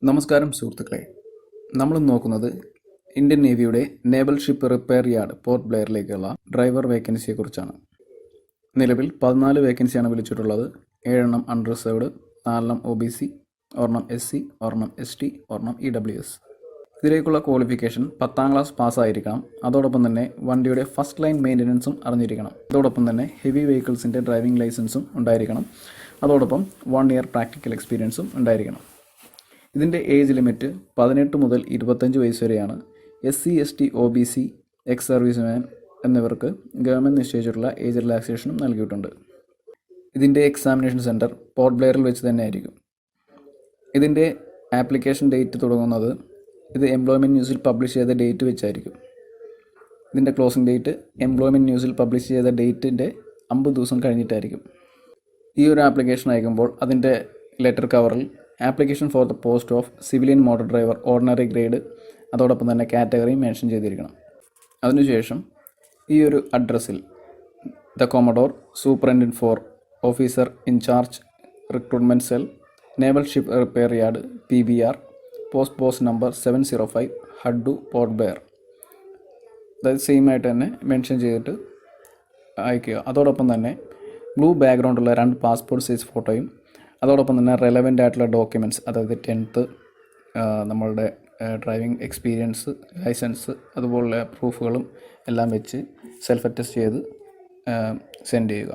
നമസ്കാരം സുഹൃത്തുക്കളെ, നമ്മൾ നോക്കുന്നത് ഇന്ത്യൻ നേവിയുടെ naval ship repair yard port ബ്ലെയറിലേക്കുള്ള ഡ്രൈവർ വേക്കൻസിയെക്കുറിച്ചാണ്. നിലവിൽ 14 വേക്കൻസിയാണ് വിളിച്ചിട്ടുള്ളത്. 7 unreserved, 4 OBC, 1 SC, 1 ST, 1 EWS. ഇതിലേക്കുള്ള ക്വാളിഫിക്കേഷൻ 10ാം ക്ലാസ് പാസ്സായിരിക്കണം. അതോടൊപ്പം തന്നെ വണ്ടിയുടെ ഫസ്റ്റ് ലൈൻ മെയിൻ്റനൻസും അറിഞ്ഞിരിക്കണം. അതോടൊപ്പം തന്നെ ഹെവി വെഹിക്കിൾസിൻ്റെ ഡ്രൈവിംഗ് ലൈസൻസും ഉണ്ടായിരിക്കണം. അതോടൊപ്പം 1 ഇയർ പ്രാക്ടിക്കൽ എക്സ്പീരിയൻസും ഉണ്ടായിരിക്കണം. ഇതിൻ്റെ ഏജ് ലിമിറ്റ് 18 മുതൽ 25 വയസ്സ് വരെയാണ്. SC, ST, OBC, ex serviceman എന്നിവർക്ക് ഗവൺമെൻറ് നിശ്ചയിച്ചിട്ടുള്ള ഏജ് റിലാക്സേഷനും നൽകിയിട്ടുണ്ട്. ഇതിൻ്റെ എക്സാമിനേഷൻ സെൻറ്റർ പോർട്ട് ബ്ലെയറിൽ വെച്ച് തന്നെ ആയിരിക്കും. ഇതിൻ്റെ ആപ്ലിക്കേഷൻ ഡേറ്റ് തുടങ്ങുന്നത് ഇത് എംപ്ലോയ്മെൻറ്റ് ന്യൂസിൽ പബ്ലിഷ് ചെയ്ത ഡേറ്റ് വെച്ചായിരിക്കും. ഇതിൻ്റെ ക്ലോസിംഗ് ഡേറ്റ് എംപ്ലോയ്മെൻറ്റ് ന്യൂസിൽ പബ്ലിഷ് ചെയ്ത ഡേറ്റിൻ്റെ 50 ദിവസം കഴിഞ്ഞിട്ടായിരിക്കും. ഈ ഒരു ആപ്ലിക്കേഷൻ അയക്കുമ്പോൾ അതിൻ്റെ ലെറ്റർ കവറിൽ application for the post of civilian motor driver ordinary grade അതോടൊപ്പം തന്നെ കാറ്റഗറി മെൻഷൻ ചെയ്തിരിക്കണം. അതിനുശേഷം ഈ ഒരു അഡ്രസ്സിൽ the commodore superintendent for officer in charge recruitment cell naval ship repair yard PBR post box number 705 Haddo Port Blair, അതായത് സെയിം ആയിട്ട് തന്നെ മെൻഷൻ ചെയ്തിട്ട് അയക്കുക. അതോടൊപ്പം തന്നെ ബ്ലൂ ബാക്ക്ഗ്രൗണ്ടുള്ള 2 പാസ്പോർട്ട് സൈസ് ഫോട്ടോയും അതോടൊപ്പം തന്നെ റെലവൻ്റ് ആയിട്ടുള്ള ഡോക്യുമെൻറ്റ്സ്, അതായത് 10th, നമ്മളുടെ ഡ്രൈവിംഗ് എക്സ്പീരിയൻസ്, ലൈസൻസ് അതുപോലുള്ള പ്രൂഫുകളും എല്ലാം വെച്ച് സെൽഫ് അറ്റസ്റ്റ് ചെയ്ത് സെൻഡ് ചെയ്യുക.